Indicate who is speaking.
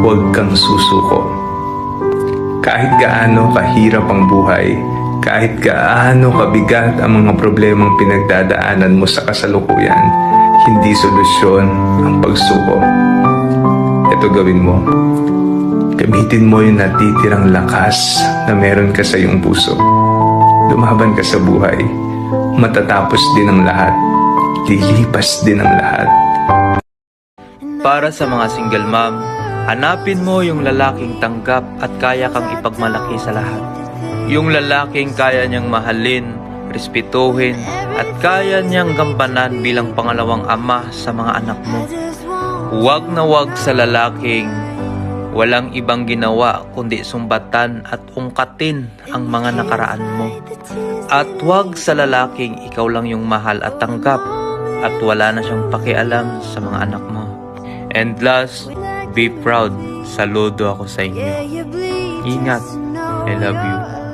Speaker 1: huwag kang susuko. Kahit gaano kahirap ang buhay, kahit gaano kabigat ang mga problemang pinagdadaanan mo sa kasalukuyan, hindi solusyon ang pagsuko. Ito gawin mo. Gamitin mo yung natitirang lakas na meron ka sa iyong puso. Lumaban ka sa buhay. Matatapos din ang lahat. Lilipas din ang lahat.
Speaker 2: Para sa mga single mom, hanapin mo yung lalaking tanggap at kaya kang ipagmalaki sa lahat. Yung lalaking kaya niyang mahalin, respetuhin, at kaya niyang gampanan bilang pangalawang ama sa mga anak mo. Huwag na huwag sa lalaking walang ibang ginawa kundi sumbatan at ungkatin ang mga nakaraan mo. At huwag sa lalaking ikaw lang yung mahal at tanggap at wala na siyang pakialam sa mga anak mo. And last, be proud. Saludo ako sa inyo. Ingat. I love you.